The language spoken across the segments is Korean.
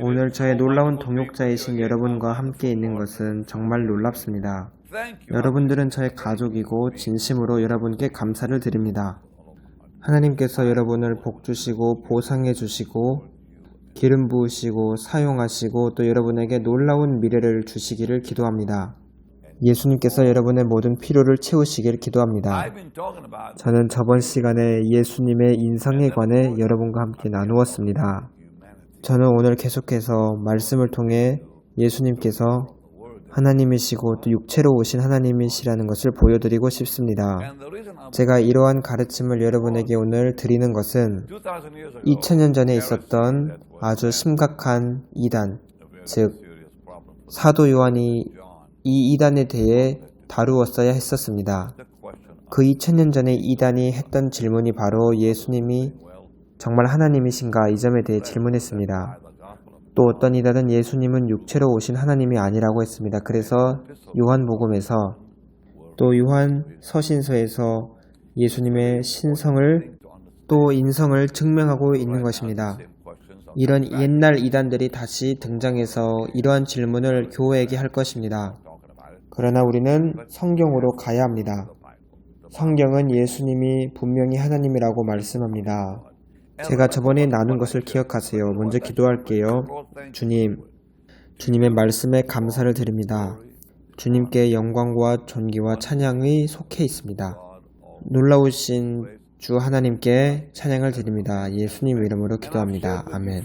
오늘 저의 놀라운 동역자이신 여러분과 함께 있는 것은 정말 놀랍습니다. 여러분들은 저의 가족이고 진심으로 여러분께 감사를 드립니다. 하나님께서 여러분을 복주시고 보상해 주시고 기름 부으시고 사용하시고 또 여러분에게 놀라운 미래를 주시기를 기도합니다. 예수님께서 여러분의 모든 필요를 채우시길 기도합니다. 저는 저번 시간에 예수님의 인성에 관해 여러분과 함께 나누었습니다. 저는 오늘 계속해서 말씀을 통해 예수님께서 하나님이시고 또 육체로 오신 하나님이시라는 것을 보여드리고 싶습니다. 제가 이러한 가르침을 여러분에게 오늘 드리는 것은 2000년 전에 있었던 아주 심각한 이단, 즉 사도 요한이 이 이단에 대해 다루었어야 했었습니다. 그 2000년 전에 이단이 했던 질문이 바로 예수님이 정말 하나님이신가 이 점에 대해 질문했습니다. 또 어떤 이단은 예수님은 육체로 오신 하나님이 아니라고 했습니다. 그래서 요한복음에서 또 요한 서신서에서 예수님의 신성을 또 인성을 증명하고 있는 것입니다. 이런 옛날 이단들이 다시 등장해서 이러한 질문을 교회에게 할 것입니다. 그러나 우리는 성경으로 가야 합니다. 성경은 예수님이 분명히 하나님이라고 말씀합니다. 제가 저번에 나눈 것을 기억하세요. 먼저 기도할게요. 주님의 말씀에 감사를 드립니다. 주님께 영광과 존귀와 찬양이 속해 있습니다. 놀라우신 주 하나님께 찬양을 드립니다. 예수님 이름으로 기도합니다. 아멘.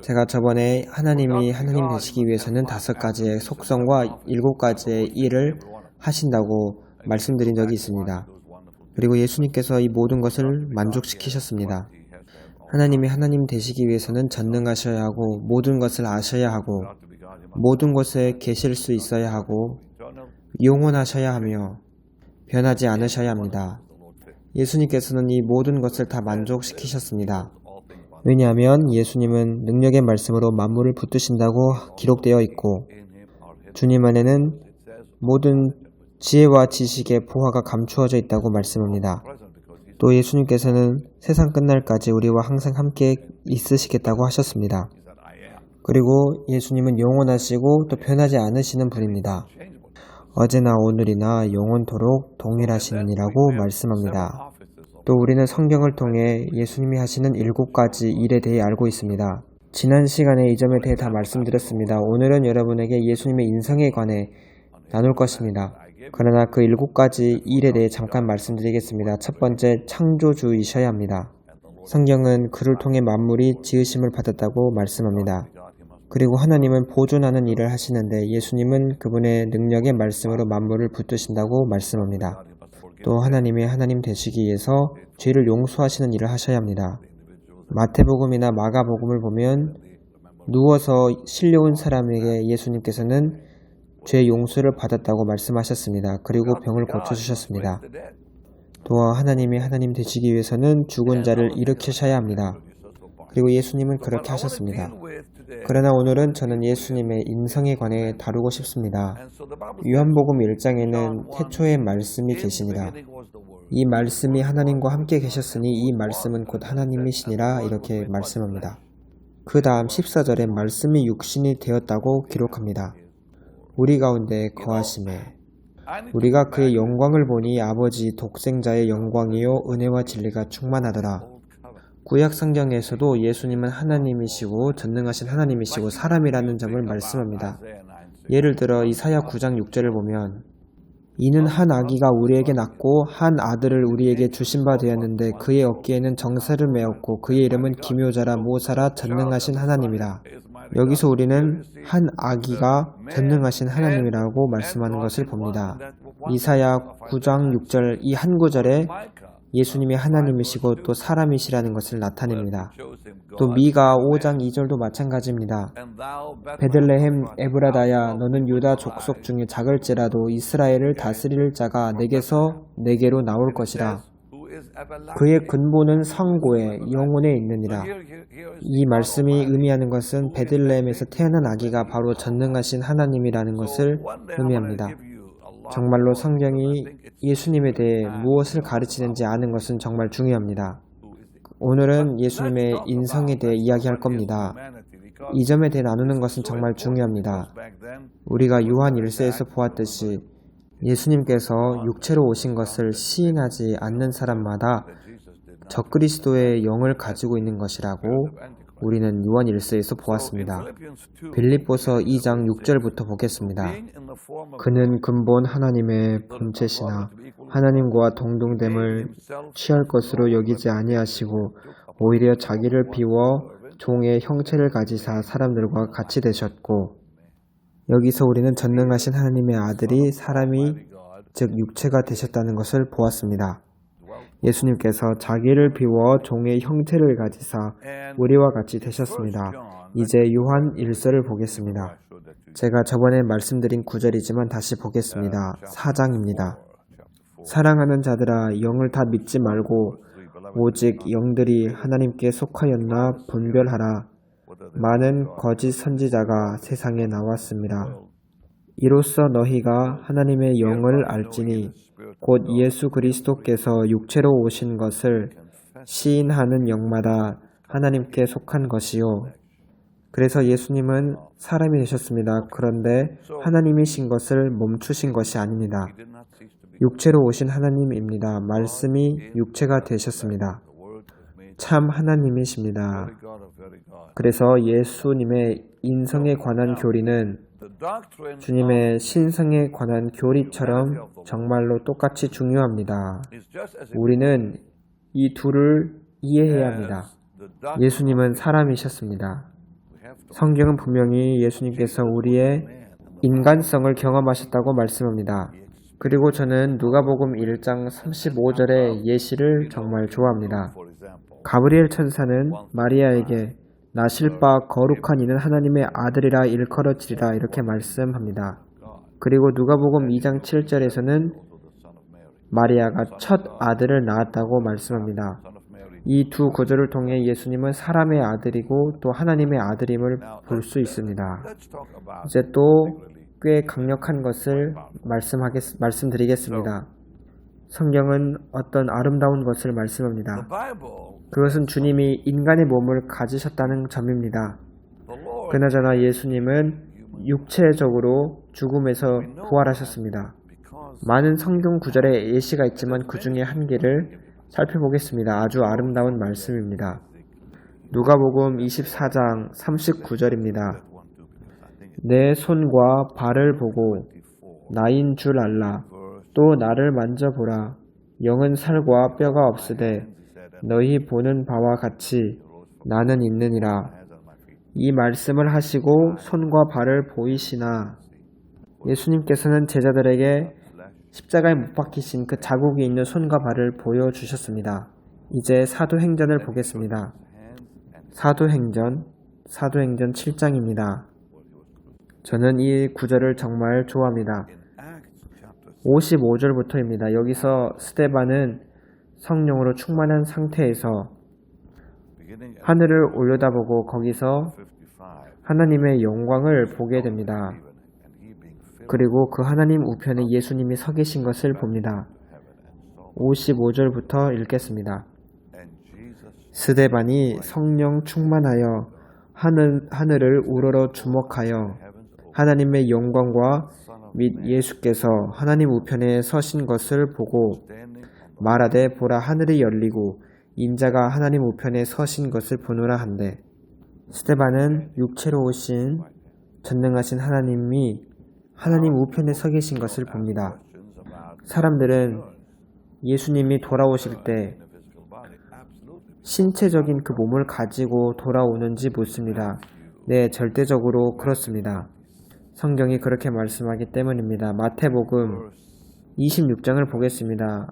제가 저번에 하나님이 하나님 되시기 위해서는 5가지의 속성과 7가지의 일을 하신다고 말씀드린 적이 있습니다. 그리고 예수님께서 이 모든 것을 만족시키셨습니다. 하나님이 하나님 되시기 위해서는 전능하셔야 하고 모든 것을 아셔야 하고 모든 곳에 계실 수 있어야 하고 영원하셔야 하며 변하지 않으셔야 합니다. 예수님께서는 이 모든 것을 다 만족시키셨습니다. 왜냐하면 예수님은 능력의 말씀으로 만물을 붙드신다고 기록되어 있고 주님 안에는 모든 지혜와 지식의 보화가 감추어져 있다고 말씀합니다. 또 예수님께서는 세상 끝날까지 우리와 항상 함께 있으시겠다고 하셨습니다. 그리고 예수님은 영원하시고 또 변하지 않으시는 분입니다. 어제나 오늘이나 영원토록 동일하시느니라고 말씀합니다. 또 우리는 성경을 통해 예수님이 하시는 7가지 일에 대해 알고 있습니다. 지난 시간에 이 점에 대해 다 말씀드렸습니다. 오늘은 여러분에게 예수님의 인성에 관해 나눌 것입니다. 그러나 그 7가지 일에 대해 잠깐 말씀드리겠습니다. 첫 번째, 창조주이셔야 합니다. 성경은 그를 통해 만물이 지으심을 받았다고 말씀합니다. 그리고 하나님은 보존하는 일을 하시는데 예수님은 그분의 능력의 말씀으로 만물을 붙드신다고 말씀합니다. 또 하나님이 하나님 되시기 위해서 죄를 용서하시는 일을 하셔야 합니다. 마태복음이나 마가복음을 보면 누워서 실려온 사람에게 예수님께서는 죄 용서를 받았다고 말씀하셨습니다. 그리고 병을 고쳐주셨습니다. 또 하나님이 하나님 되시기 위해서는 죽은 자를 일으키셔야 합니다. 그리고 예수님은 그렇게 하셨습니다. 그러나 오늘은 저는 예수님의 인성에 관해 다루고 싶습니다. 요한복음 1장에는 태초에 말씀이 계시니라. 이 말씀이 하나님과 함께 계셨으니 이 말씀은 곧 하나님이시니라 이렇게 말씀합니다. 그 다음 14절에 말씀이 육신이 되었다고 기록합니다. 우리 가운데 거하심에 우리가 그의 영광을 보니 아버지 독생자의 영광이요 은혜와 진리가 충만하더라. 구약 성경에서도 예수님은 하나님이시고 전능하신 하나님이시고 사람이라는 점을 말씀합니다. 예를 들어 이사야 9장 6절을 보면 이는 한 아기가 우리에게 낳고 한 아들을 우리에게 주신 바 되었는데 그의 어깨에는 정사를 메었고 그의 이름은 기묘자라 모사라 전능하신 하나님이라. 여기서 우리는 한 아기가 전능하신 하나님이라고 말씀하는 것을 봅니다. 이사야 9장 6절 이 한 구절에 예수님이 하나님이시고 또 사람이시라는 것을 나타냅니다. 또 미가 5장 2절도 마찬가지입니다. 베들레헴 에브라다야 너는 유다 족속 중에 작을지라도 이스라엘을 다스릴 자가 내게로 나올 것이라. 그의 근본은 상고에 영혼에 있느니라. 이 말씀이 의미하는 것은 베들레헴에서 태어난 아기가 바로 전능하신 하나님이라는 것을 의미합니다. 정말로 성경이 예수님에 대해 무엇을 가르치는지 아는 것은 정말 중요합니다. 오늘은 예수님의 인성에 대해 이야기할 겁니다. 이 점에 대해 나누는 것은 정말 중요합니다. 우리가 요한 1세에서 보았듯이 예수님께서 육체로 오신 것을 시인하지 않는 사람마다 적그리스도의 영을 가지고 있는 것이라고 우리는 요한 1세에서 보았습니다. 빌립보서 2장 6절부터 보겠습니다. 그는 근본 하나님의 본체시나 하나님과 동등됨을 취할 것으로 여기지 아니하시고 오히려 자기를 비워 종의 형체를 가지사 사람들과 같이 되셨고, 여기서 우리는 전능하신 하나님의 아들이 사람이 즉 육체가 되셨다는 것을 보았습니다. 예수님께서 자기를 비워 종의 형체를 가지사 우리와 같이 되셨습니다. 이제 요한 1서를 보겠습니다. 제가 저번에 말씀드린 구절이지만 다시 보겠습니다. 4장입니다. 사랑하는 자들아, 영을 다 믿지 말고 오직 영들이 하나님께 속하였나 분별하라. 많은 거짓 선지자가 세상에 나왔습니다. 이로써 너희가 하나님의 영을 알지니 곧 예수 그리스도께서 육체로 오신 것을 시인하는 영마다 하나님께 속한 것이요. 그래서 예수님은 사람이 되셨습니다. 그런데 하나님이신 것을 멈추신 것이 아닙니다. 육체로 오신 하나님입니다. 말씀이 육체가 되셨습니다. 참 하나님이십니다. 그래서 예수님의 인성에 관한 교리는 주님의 신성에 관한 교리처럼 정말로 똑같이 중요합니다. 우리는 이 둘을 이해해야 합니다. 예수님은 사람이셨습니다. 성경은 분명히 예수님께서 우리의 인간성을 경험하셨다고 말씀합니다. 그리고 저는 누가복음 1장 35절의 예시를 정말 좋아합니다. 가브리엘 천사는 마리아에게 나실 바 거룩한 이는 하나님의 아들이라 일컬어지리라 이렇게 말씀합니다. 그리고 누가복음 2장 7절에서는 마리아가 첫 아들을 낳았다고 말씀합니다. 이 두 구절을 통해 예수님은 사람의 아들이고 또 하나님의 아들임을 볼 수 있습니다. 이제 또 꽤 강력한 것을 말씀드리겠습니다. 성경은 어떤 아름다운 것을 말씀합니다. 그것은 주님이 인간의 몸을 가지셨다는 점입니다. 그나저나 예수님은 육체적으로 죽음에서 부활하셨습니다. 많은 성경 구절에 예시가 있지만 그 중에 한 개를 살펴보겠습니다. 아주 아름다운 말씀입니다. 누가복음 24장 39절입니다. 내 손과 발을 보고 나인 줄 알라. 또 나를 만져보라. 영은 살과 뼈가 없으되 너희 보는 바와 같이 나는 있느니라. 이 말씀을 하시고 손과 발을 보이시나 예수님께서는 제자들에게 십자가에 못 박히신 그 자국이 있는 손과 발을 보여주셨습니다. 이제 사도행전을 보겠습니다. 사도행전 7장입니다. 저는 이 구절을 정말 좋아합니다. 55절부터입니다. 여기서 스데반은 성령으로 충만한 상태에서 하늘을 올려다보고 거기서 하나님의 영광을 보게 됩니다. 그리고 그 하나님 우편에 예수님이 서 계신 것을 봅니다. 55절부터 읽겠습니다. 스데반이 성령 충만하여 하늘을 우러러 주목하여 하나님의 영광과 및 예수께서 하나님 우편에 서신 것을 보고 말하되 보라 하늘이 열리고 인자가 하나님 우편에 서신 것을 보노라 한데, 스데반은 육체로 오신 전능하신 하나님이 하나님 우편에 서 계신 것을 봅니다. 사람들은 예수님이 돌아오실 때 신체적인 그 몸을 가지고 돌아오는지 묻습니다. 네, 절대적으로 그렇습니다. 성경이 그렇게 말씀하기 때문입니다. 마태복음 26장을 보겠습니다.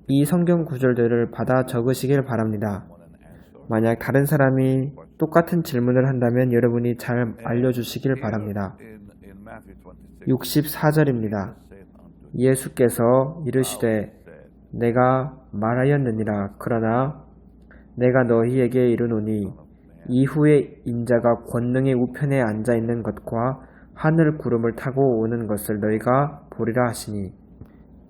이 성경 구절들을 받아 적으시길 바랍니다. 만약 다른 사람이 똑같은 질문을 한다면 여러분이 잘 알려주시길 바랍니다. 64절입니다. 예수께서 이르시되 내가 말하였느니라. 그러나 내가 너희에게 이르노니 이후에 인자가 권능의 우편에 앉아있는 것과 하늘 구름을 타고 오는 것을 너희가 보리라 하시니,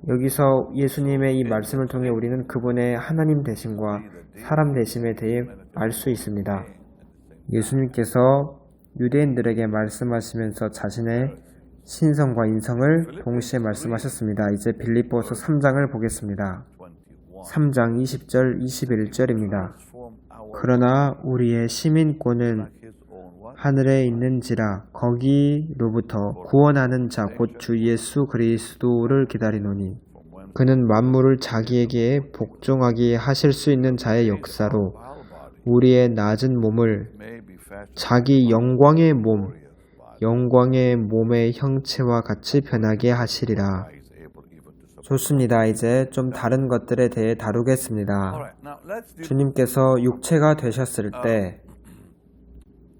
여기서 예수님의 이 말씀을 통해 우리는 그분의 하나님 되심과 사람 되심에 대해 알 수 있습니다. 예수님께서 유대인들에게 말씀하시면서 자신의 신성과 인성을 동시에 말씀하셨습니다. 이제 빌립보서 3장을 보겠습니다. 3장 20절 21절입니다. 그러나 우리의 시민권은 하늘에 있는지라 거기로부터 구원하는 자 곧 주 예수 그리스도를 기다리노니 그는 만물을 자기에게 복종하게 하실 수 있는 자의 역사로 우리의 낮은 몸을 자기 영광의 몸의 형체와 같이 변하게 하시리라. 좋습니다. 이제 좀 다른 것들에 대해 다루겠습니다. 주님께서 육체가 되셨을 때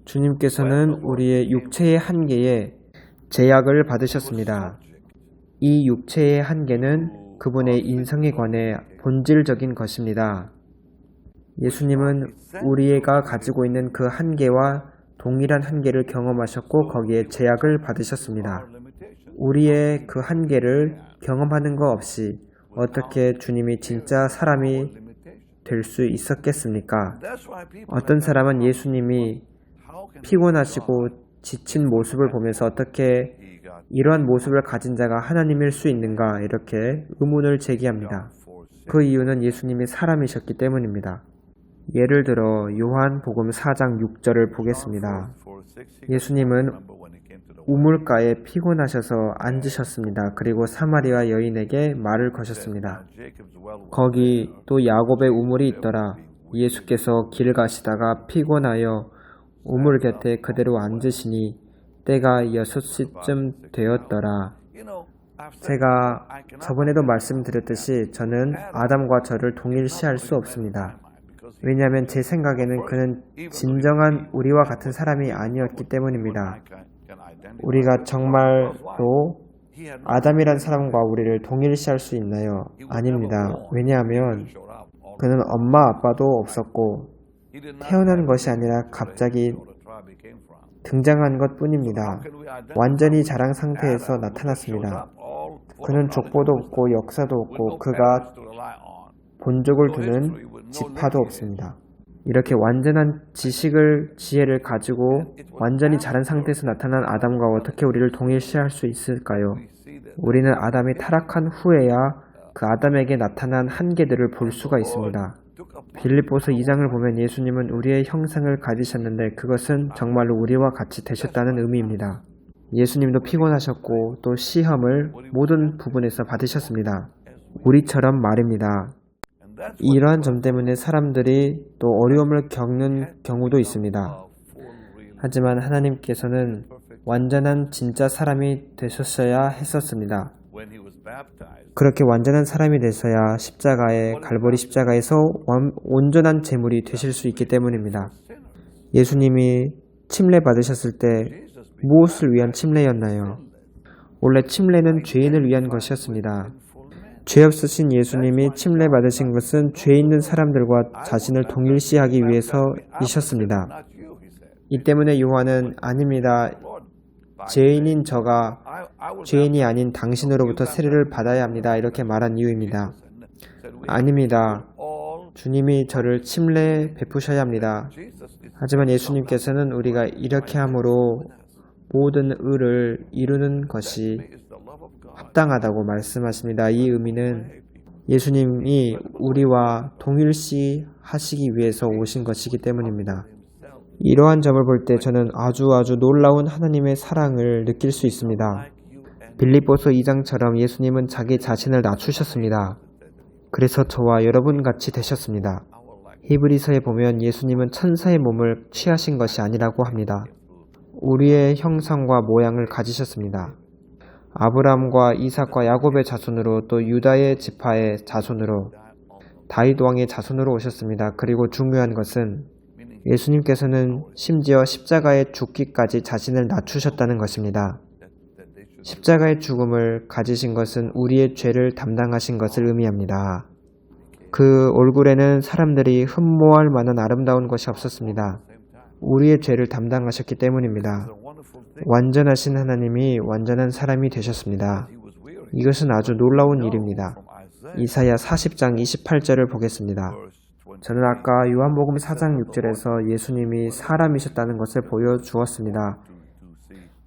주님께서는 우리의 육체의 한계에 제약을 받으셨습니다. 이 육체의 한계는 그분의 인성에 관해 본질적인 것입니다. 예수님은 우리가 가지고 있는 그 한계와 동일한 한계를 경험하셨고 거기에 제약을 받으셨습니다. 우리의 그 한계를 경험하는 것 없이 어떻게 주님이 진짜 사람이 될 수 있었겠습니까? 어떤 사람은 예수님이 피곤하시고 지친 모습을 보면서 어떻게 이러한 모습을 가진 자가 하나님일 수 있는가 이렇게 의문을 제기합니다. 그 이유는 예수님이 사람이셨기 때문입니다. 예를 들어 요한복음 4장 6절을 보겠습니다. 예수님은 우물가에 피곤하셔서 앉으셨습니다. 그리고 사마리아 여인에게 말을 거셨습니다. 거기 또 야곱의 우물이 있더라. 예수께서 길 가시다가 피곤하여 우물 곁에 그대로 앉으시니 때가 6시쯤 되었더라. 제가 저번에도 말씀드렸듯이 저는 아담과 저를 동일시할 수 없습니다. 왜냐하면 제 생각에는 그는 진정한 우리와 같은 사람이 아니었기 때문입니다. 우리가 정말로 아담이란 사람과 우리를 동일시할 수 있나요? 아닙니다. 왜냐하면 그는 엄마 아빠도 없었고 태어난 것이 아니라 갑자기 등장한 것 뿐입니다. 완전히 자랑 상태에서 나타났습니다. 그는 족보도 없고 역사도 없고 그가 본적을 두는 지파도 없습니다. 이렇게 완전한 지혜를 가지고 완전히 자란 상태에서 나타난 아담과 어떻게 우리를 동일시할 수 있을까요? 우리는 아담이 타락한 후에야 그 아담에게 나타난 한계들을 볼 수가 있습니다. 빌립보서 2장을 보면 예수님은 우리의 형상을 가지셨는데 그것은 정말로 우리와 같이 되셨다는 의미입니다. 예수님도 피곤하셨고 또 시험을 모든 부분에서 받으셨습니다. 우리처럼 말입니다. 이러한 점 때문에 사람들이 또 어려움을 겪는 경우도 있습니다. 하지만 하나님께서는 완전한 진짜 사람이 되셨어야 했었습니다. 그렇게 완전한 사람이 되셔야 갈보리 십자가에서 온전한 제물이 되실 수 있기 때문입니다. 예수님이 침례 받으셨을 때 무엇을 위한 침례였나요? 원래 침례는 죄인을 위한 것이었습니다. 죄 없으신 예수님이 침례 받으신 것은 죄 있는 사람들과 자신을 동일시하기 위해서이셨습니다. 이 때문에 요한은 아닙니다. 죄인인 저가 죄인이 아닌 당신으로부터 세례를 받아야 합니다. 이렇게 말한 이유입니다. 아닙니다. 주님이 저를 침례 베푸셔야 합니다. 하지만 예수님께서는 우리가 이렇게 함으로 모든 의를 이루는 것이 합당하다고 말씀하십니다. 이 의미는 예수님이 우리와 동일시 하시기 위해서 오신 것이기 때문입니다. 이러한 점을 볼 때 저는 아주 놀라운 하나님의 사랑을 느낄 수 있습니다. 빌립보서 2장처럼 예수님은 자기 자신을 낮추셨습니다. 그래서 저와 여러분 같이 되셨습니다. 히브리서에 보면 예수님은 천사의 몸을 취하신 것이 아니라고 합니다. 우리의 형상과 모양을 가지셨습니다. 아브라함과 이삭과 야곱의 자손으로 또 유다의 지파의 자손으로 다윗 왕의 자손으로 오셨습니다. 그리고 중요한 것은 예수님께서는 심지어 십자가에 죽기까지 자신을 낮추셨다는 것입니다. 십자가의 죽음을 가지신 것은 우리의 죄를 담당하신 것을 의미합니다. 그 얼굴에는 사람들이 흠모할 만한 아름다운 것이 없었습니다. 우리의 죄를 담당하셨기 때문입니다. 완전하신 하나님이 완전한 사람이 되셨습니다. 이것은 아주 놀라운 일입니다. 이사야 40장 28절을 보겠습니다. 저는 아까 요한복음 4장 6절에서 예수님이 사람이셨다는 것을 보여주었습니다.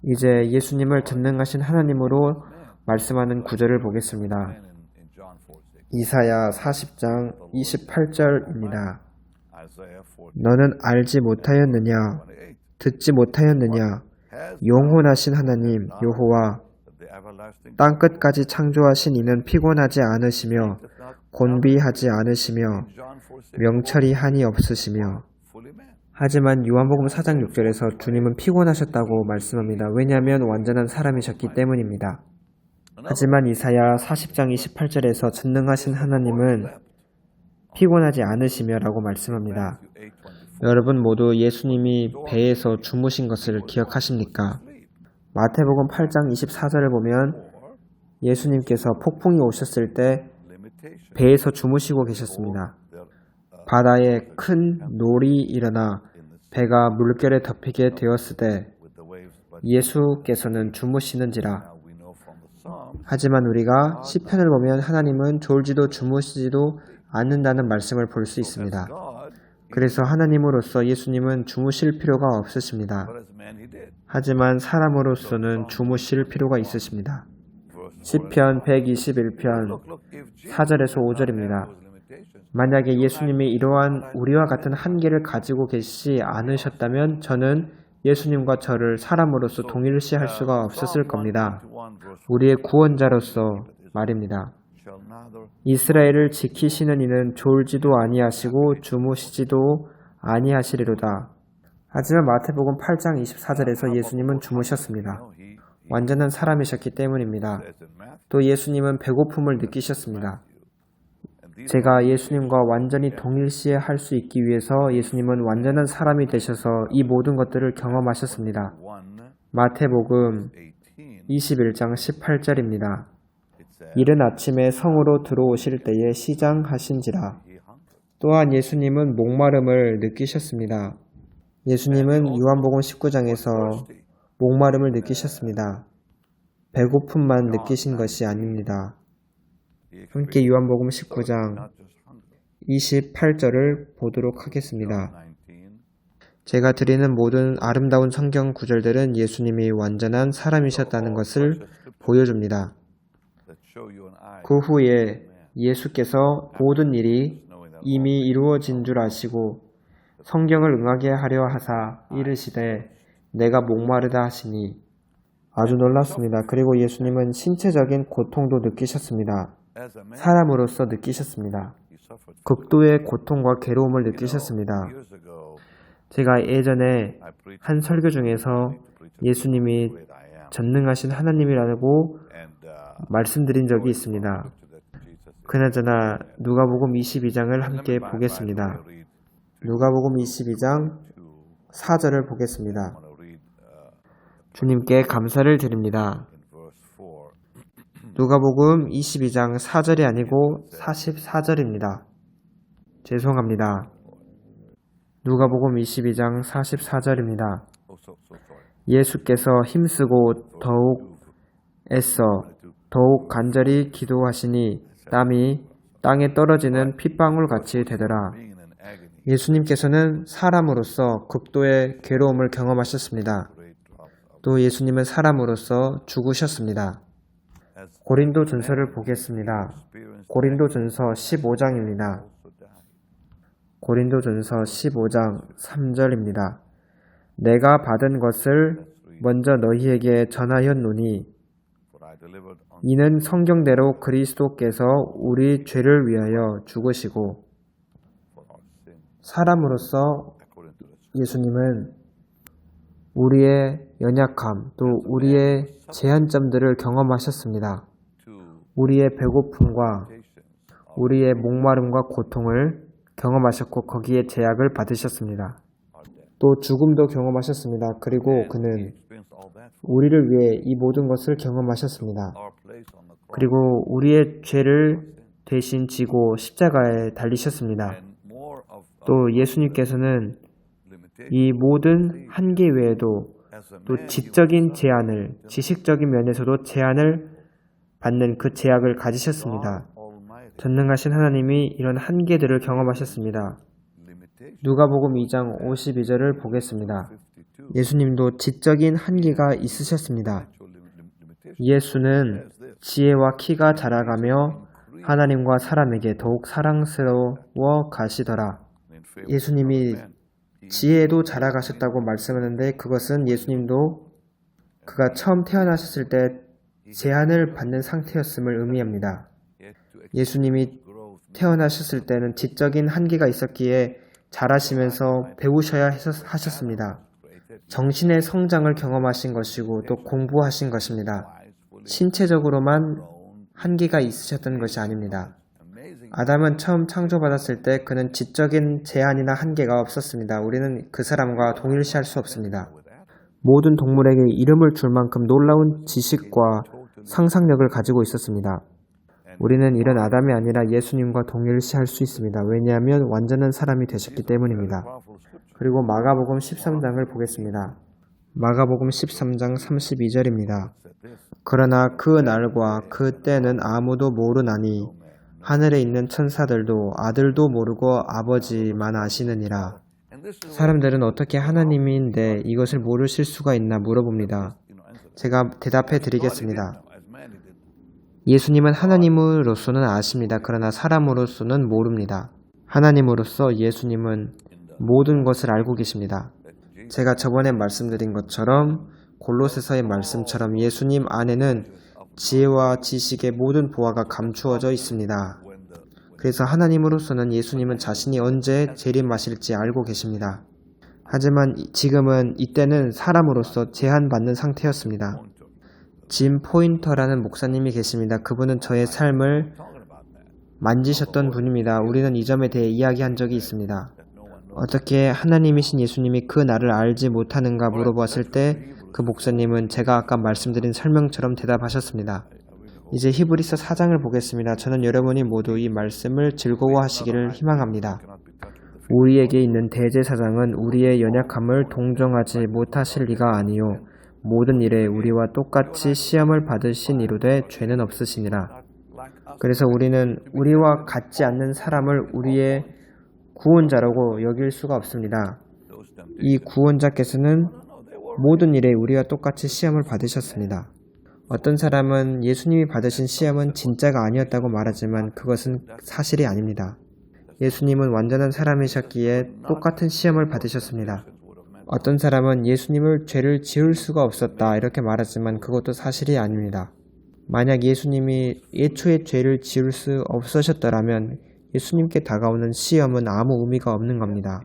이제 예수님을 전능하신 하나님으로 말씀하는 구절을 보겠습니다. 이사야 40장 28절입니다. 너는 알지 못하였느냐? 듣지 못하였느냐? 영원하신 하나님 여호와 땅끝까지 창조하신 이는 피곤하지 않으시며 곤비하지 않으시며 명철이 한이 없으시며. 하지만 요한복음 4장 6절에서 주님은 피곤하셨다고 말씀합니다. 왜냐하면 완전한 사람이셨기 때문입니다. 하지만 이사야 40장 28절에서 전능하신 하나님은 피곤하지 않으시며 라고 말씀합니다. 여러분 모두 예수님이 배에서 주무신 것을 기억하십니까? 마태복음 8장 24절을 보면 예수님께서 폭풍이 오셨을 때 배에서 주무시고 계셨습니다. 바다에 큰 놀이 일어나 배가 물결에 덮이게 되었을 때 예수께서는 주무시는지라. 하지만 우리가 시편을 보면 하나님은 졸지도 주무시지도 않는다는 말씀을 볼 수 있습니다. 그래서 하나님으로서 예수님은 주무실 필요가 없으십니다. 하지만 사람으로서는 주무실 필요가 있으십니다. 시편 121편 4절에서 5절입니다. 만약에 예수님이 이러한 우리와 같은 한계를 가지고 계시지 않으셨다면 저는 예수님과 저를 사람으로서 동일시할 수가 없었을 겁니다. 우리의 구원자로서 말입니다. 이스라엘을 지키시는 이는 졸지도 아니하시고 주무시지도 아니하시리로다. 하지만 마태복음 8장 24절에서 예수님은 주무셨습니다. 완전한 사람이셨기 때문입니다. 또 예수님은 배고픔을 느끼셨습니다. 제가 예수님과 완전히 동일시할 수 있기 위해서 예수님은 완전한 사람이 되셔서 이 모든 것들을 경험하셨습니다. 마태복음 21장 18절입니다. 이른 아침에 성으로 들어오실 때에 시장하신지라. 또한 예수님은 목마름을 느끼셨습니다. 예수님은 요한복음 19장에서 목마름을 느끼셨습니다. 배고픔만 느끼신 것이 아닙니다. 함께 요한복음 19장 28절을 보도록 하겠습니다. 제가 드리는 모든 아름다운 성경 구절들은 예수님이 완전한 사람이셨다는 것을 보여줍니다. 그 후에 예수께서 모든 일이 이미 이루어진 줄 아시고 성경을 응하게 하려 하사 이르시되 내가 목마르다 하시니. 아주 놀랐습니다. 그리고 예수님은 신체적인 고통도 느끼셨습니다. 사람으로서 느끼셨습니다. 극도의 고통과 괴로움을 느끼셨습니다. 제가 예전에 한 설교 중에서 예수님이 전능하신 하나님이라고 말씀드린 적이 있습니다. 그나저나 누가복음 22장을 함께 보겠습니다. 누가복음 22장 4절을 보겠습니다. 주님께 감사를 드립니다. 누가복음 22장 4절이 아니고 44절입니다. 죄송합니다. 누가복음 22장 44절입니다. 예수께서 힘쓰고 더욱 애써 더욱 간절히 기도하시니 땀이 땅에 떨어지는 핏방울같이 되더라. 예수님께서는 사람으로서 극도의 괴로움을 경험하셨습니다. 또 예수님은 사람으로서 죽으셨습니다. 고린도전서를 보겠습니다. 고린도전서 15장입니다. 고린도전서 15장 3절입니다. 내가 받은 것을 먼저 너희에게 전하였노니 이는 성경대로 그리스도께서 우리 죄를 위하여 죽으시고. 사람으로서 예수님은 우리의 연약함 또 우리의 제한점들을 경험하셨습니다. 우리의 배고픔과 우리의 목마름과 고통을 경험하셨고 거기에 제약을 받으셨습니다. 또 죽음도 경험하셨습니다. 그리고 그는 우리를 위해 이 모든 것을 경험하셨습니다. 그리고 우리의 죄를 대신 지고 십자가에 달리셨습니다. 또 예수님께서는 이 모든 한계 외에도 또 지적인 제한을, 지식적인 면에서도 제한을 받는 그 제약을 가지셨습니다. 전능하신 하나님이 이런 한계들을 경험하셨습니다. 누가복음 2장 52절을 보겠습니다. 예수님도 지적인 한계가 있으셨습니다. 예수는 지혜와 키가 자라가며 하나님과 사람에게 더욱 사랑스러워 가시더라. 예수님이 지혜도 자라가셨다고 말씀하는데 그것은 예수님도 그가 처음 태어나셨을 때 제한을 받는 상태였음을 의미합니다. 예수님이 태어나셨을 때는 지적인 한계가 있었기에 자라시면서 배우셔야 하셨습니다. 정신의 성장을 경험하신 것이고 또 공부하신 것입니다. 신체적으로만 한계가 있으셨던 것이 아닙니다. 아담은 처음 창조받았을 때 그는 지적인 제한이나 한계가 없었습니다. 우리는 그 사람과 동일시할 수 없습니다. 모든 동물에게 이름을 줄 만큼 놀라운 지식과 상상력을 가지고 있었습니다. 우리는 이런 아담이 아니라 예수님과 동일시할 수 있습니다. 왜냐하면 완전한 사람이 되셨기 때문입니다. 그리고 마가복음 13장을 보겠습니다. 마가복음 13장 32절입니다. 그러나 그 날과 그 때는 아무도 모르나니 하늘에 있는 천사들도 아들도 모르고 아버지만 아시느니라. 사람들은 어떻게 하나님인데 이것을 모르실 수가 있나 물어봅니다. 제가 대답해 드리겠습니다. 예수님은 하나님으로서는 아십니다. 그러나 사람으로서는 모릅니다. 하나님으로서 예수님은 모든 것을 알고 계십니다. 제가 저번에 말씀드린 것처럼 골로새서의 말씀처럼 예수님 안에는 지혜와 지식의 모든 보화가 감추어져 있습니다. 그래서 하나님으로서는 예수님은 자신이 언제 재림하실지 알고 계십니다. 하지만 지금은 이때는 사람으로서 제한받는 상태였습니다. 짐 포인터라는 목사님이 계십니다. 그분은 저의 삶을 만지셨던 분입니다. 우리는 이 점에 대해 이야기한 적이 있습니다. 어떻게 하나님이신 예수님이 그 나를 알지 못하는가 물어봤을 때 그 목사님은 제가 아까 말씀드린 설명처럼 대답하셨습니다. 이제 히브리서 4장을 보겠습니다. 저는 여러분이 모두 이 말씀을 즐거워하시기를 희망합니다. 우리에게 있는 대제사장은 우리의 연약함을 동정하지 못하실 리가 아니요 모든 일에 우리와 똑같이 시험을 받으신 이로되 죄는 없으시니라. 그래서 우리는 우리와 같지 않는 사람을 우리의 구원자라고 여길 수가 없습니다. 이 구원자께서는 모든 일에 우리와 똑같이 시험을 받으셨습니다. 어떤 사람은 예수님이 받으신 시험은 진짜가 아니었다고 말하지만 그것은 사실이 아닙니다. 예수님은 완전한 사람이셨기에 똑같은 시험을 받으셨습니다. 어떤 사람은 예수님을 죄를 지을 수가 없었다 이렇게 말하지만 그것도 사실이 아닙니다. 만약 예수님이 애초에 죄를 지을 수 없으셨더라면 예수님께 다가오는 시험은 아무 의미가 없는 겁니다.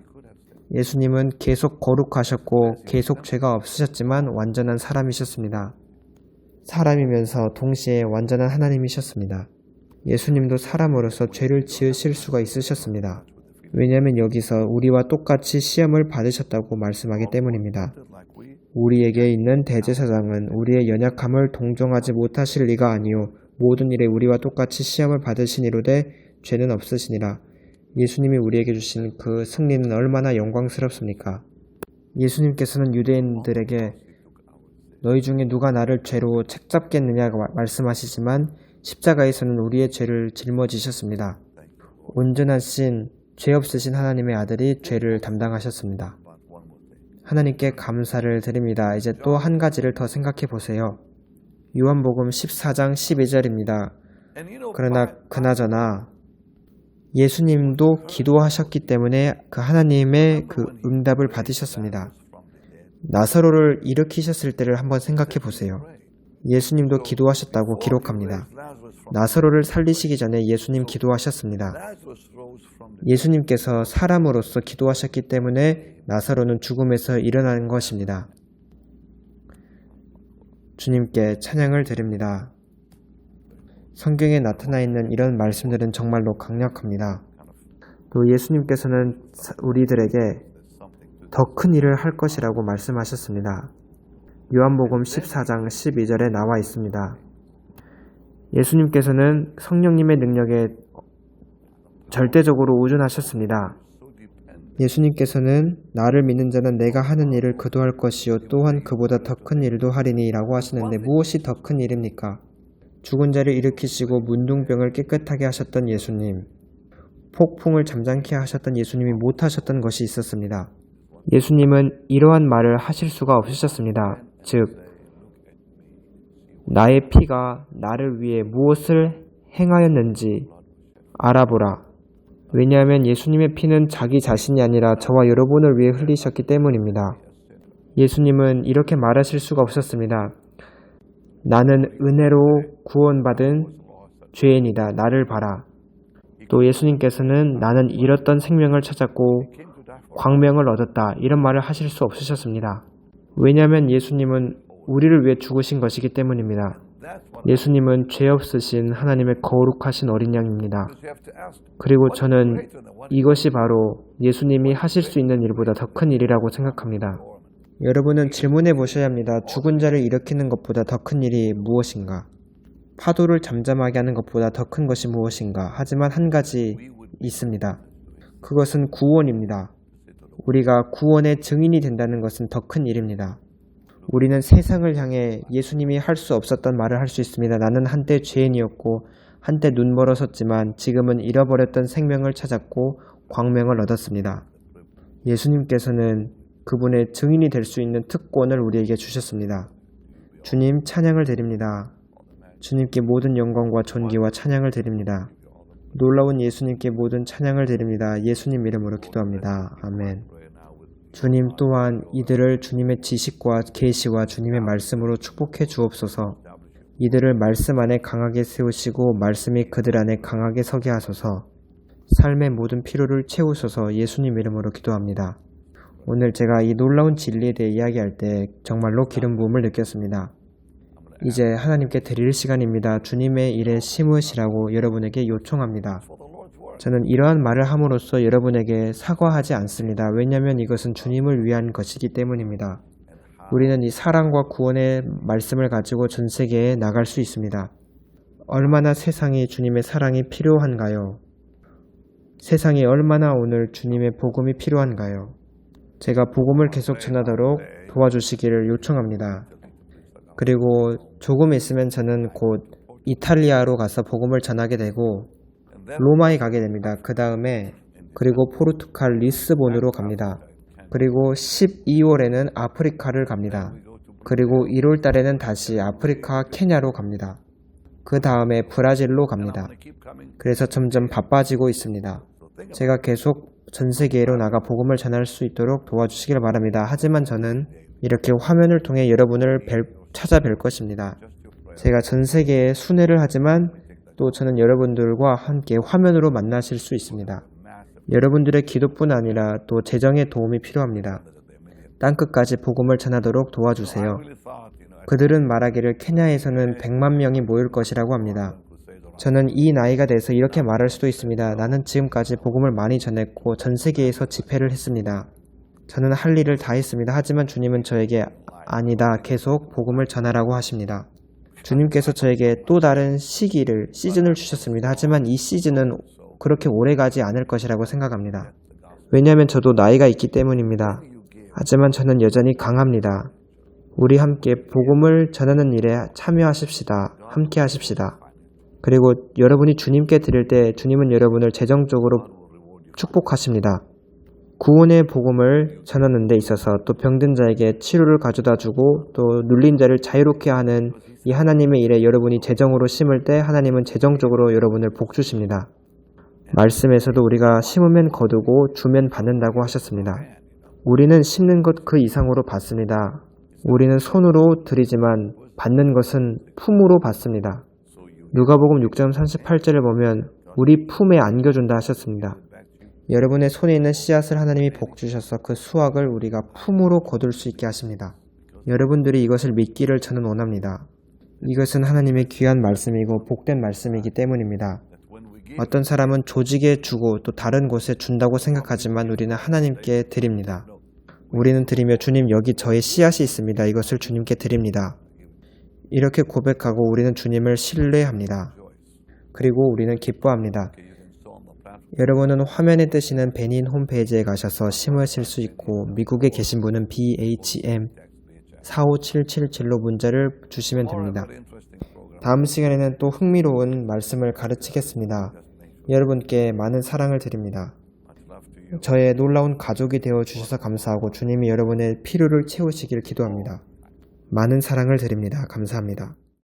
예수님은 계속 거룩하셨고 계속 죄가 없으셨지만 완전한 사람이셨습니다. 사람이면서 동시에 완전한 하나님이셨습니다. 예수님도 사람으로서 죄를 지으실 수가 있으셨습니다. 왜냐하면 여기서 우리와 똑같이 시험을 받으셨다고 말씀하기 때문입니다. 우리에게 있는 대제사장은 우리의 연약함을 동정하지 못하실 리가 아니요 모든 일에 우리와 똑같이 시험을 받으시니로되 죄는 없으시니라. 예수님이 우리에게 주신 그 승리는 얼마나 영광스럽습니까? 예수님께서는 유대인들에게 너희 중에 누가 나를 죄로 책잡겠느냐고 말씀하시지만 십자가에서는 우리의 죄를 짊어지셨습니다. 온전하신 죄 없으신 하나님의 아들이 죄를 담당하셨습니다. 하나님께 감사를 드립니다. 이제 또 한 가지를 더 생각해 보세요. 요한복음 14장 12절입니다. 그러나 그나저나 예수님도 기도하셨기 때문에 그 하나님의 그 응답을 받으셨습니다. 나사로를 일으키셨을 때를 한번 생각해 보세요. 예수님도 기도하셨다고 기록합니다. 나사로를 살리시기 전에 예수님 기도하셨습니다. 예수님께서 사람으로서 기도하셨기 때문에 나사로는 죽음에서 일어나는 것입니다. 주님께 찬양을 드립니다. 성경에 나타나 있는 이런 말씀들은 정말로 강력합니다. 또 예수님께서는 우리들에게 더 큰 일을 할 것이라고 말씀하셨습니다. 요한복음 14장 12절에 나와 있습니다. 예수님께서는 성령님의 능력에 절대적으로 의존하셨습니다. 예수님께서는 나를 믿는 자는 내가 하는 일을 그도 할 것이요 또한 그보다 더 큰 일도 하리니 라고 하시는데 무엇이 더 큰 일입니까? 죽은 자를 일으키시고 문둥병을 깨끗하게 하셨던 예수님, 폭풍을 잠잠케 하셨던 예수님이 못하셨던 것이 있었습니다. 예수님은 이러한 말을 하실 수가 없으셨습니다. 즉, 나의 피가 나를 위해 무엇을 행하였는지 알아보라. 왜냐하면 예수님의 피는 자기 자신이 아니라 저와 여러분을 위해 흘리셨기 때문입니다. 예수님은 이렇게 말하실 수가 없었습니다. 나는 은혜로 구원받은 죄인이다. 나를 봐라. 또 예수님께서는 나는 잃었던 생명을 찾았고 광명을 얻었다. 이런 말을 하실 수 없으셨습니다. 왜냐하면 예수님은 우리를 위해 죽으신 것이기 때문입니다. 예수님은 죄 없으신 하나님의 거룩하신 어린 양입니다. 그리고 저는 이것이 바로 예수님이 하실 수 있는 일보다 더 큰 일이라고 생각합니다. 여러분은 질문해 보셔야 합니다. 죽은 자를 일으키는 것보다 더 큰 일이 무엇인가? 파도를 잠잠하게 하는 것보다 더 큰 것이 무엇인가? 하지만 한 가지 있습니다. 그것은 구원입니다. 우리가 구원의 증인이 된다는 것은 더 큰 일입니다. 우리는 세상을 향해 예수님이 할 수 없었던 말을 할 수 있습니다. 나는 한때 죄인이었고 한때 눈멀어섰지만 지금은 잃어버렸던 생명을 찾았고 광명을 얻었습니다. 예수님께서는 그분의 증인이 될 수 있는 특권을 우리에게 주셨습니다. 주님 찬양을 드립니다. 주님께 모든 영광과 존귀와 찬양을 드립니다. 놀라운 예수님께 모든 찬양을 드립니다. 예수님 이름으로 기도합니다. 아멘. 주님 또한 이들을 주님의 지식과 계시와 주님의 말씀으로 축복해 주옵소서. 이들을 말씀 안에 강하게 세우시고 말씀이 그들 안에 강하게 서게 하소서. 삶의 모든 필요를 채우소서. 예수님 이름으로 기도합니다. 오늘 제가 이 놀라운 진리에 대해 이야기할 때 정말로 기름 부음을 느꼈습니다. 이제 하나님께 드릴 시간입니다. 주님의 일에 심으시라고 여러분에게 요청합니다. 저는 이러한 말을 함으로써 여러분에게 사과하지 않습니다. 왜냐하면 이것은 주님을 위한 것이기 때문입니다. 우리는 이 사랑과 구원의 말씀을 가지고 전 세계에 나갈 수 있습니다. 얼마나 세상이 주님의 사랑이 필요한가요? 세상이 얼마나 오늘 주님의 복음이 필요한가요? 제가 복음을 계속 전하도록 도와주시기를 요청합니다. 그리고 조금 있으면 저는 곧 이탈리아로 가서 복음을 전하게 되고 로마에 가게 됩니다. 그 다음에 그리고 포르투갈 리스본으로 갑니다. 그리고 12월에는 아프리카를 갑니다. 그리고 1월 달에는 다시 아프리카 케냐로 갑니다. 그 다음에 브라질로 갑니다. 그래서 점점 바빠지고 있습니다. 제가 계속 전 세계로 나가 복음을 전할 수 있도록 도와주시길 바랍니다. 하지만 저는 이렇게 화면을 통해 여러분을 찾아뵐 것입니다. 제가 전 세계에 순회를 하지만 또 저는 여러분들과 함께 화면으로 만나실 수 있습니다. 여러분들의 기도뿐 아니라 또 재정의 도움이 필요합니다. 땅끝까지 복음을 전하도록 도와주세요. 그들은 말하기를 케냐에서는 100만 명이 모일 것이라고 합니다. 저는 이 나이가 돼서 이렇게 말할 수도 있습니다. 나는 지금까지 복음을 많이 전했고 전 세계에서 집회를 했습니다. 저는 할 일을 다 했습니다. 하지만 주님은 저에게 아니다. 계속 복음을 전하라고 하십니다. 주님께서 저에게 또 다른 시즌을 주셨습니다. 하지만 이 시즌은 그렇게 오래가지 않을 것이라고 생각합니다. 왜냐하면 저도 나이가 있기 때문입니다. 하지만 저는 여전히 강합니다. 우리 함께 복음을 전하는 일에 참여하십시다. 함께 하십시다. 그리고 여러분이 주님께 드릴 때 주님은 여러분을 재정적으로 축복하십니다. 구원의 복음을 전하는 데 있어서 또 병든 자에게 치료를 가져다 주고 또 눌린 자를 자유롭게 하는 이 하나님의 일에 여러분이 재정으로 심을 때 하나님은 재정적으로 여러분을 복주십니다. 말씀에서도 우리가 심으면 거두고 주면 받는다고 하셨습니다. 우리는 심는 것 그 이상으로 받습니다. 우리는 손으로 드리지만 받는 것은 품으로 받습니다. 누가복음 6장 38절을 보면 우리 품에 안겨준다 하셨습니다. 여러분의 손에 있는 씨앗을 하나님이 복주셔서 그 수확을 우리가 품으로 거둘 수 있게 하십니다. 여러분들이 이것을 믿기를 저는 원합니다. 이것은 하나님의 귀한 말씀이고 복된 말씀이기 때문입니다. 어떤 사람은 조직에 주고 또 다른 곳에 준다고 생각하지만 우리는 하나님께 드립니다. 우리는 드리며 주님 여기 저의 씨앗이 있습니다. 이것을 주님께 드립니다. 이렇게 고백하고 우리는 주님을 신뢰합니다. 그리고 우리는 기뻐합니다. 여러분은 화면에 뜨시는 베닌 홈페이지에 가셔서 심으실 수 있고 미국에 계신 분은 BHM 45777로 문자를 주시면 됩니다. 다음 시간에는 또 흥미로운 말씀을 가르치겠습니다. 여러분께 많은 사랑을 드립니다. 저의 놀라운 가족이 되어 주셔서 감사하고 주님이 여러분의 필요를 채우시길 기도합니다. 많은 사랑을 드립니다. 감사합니다.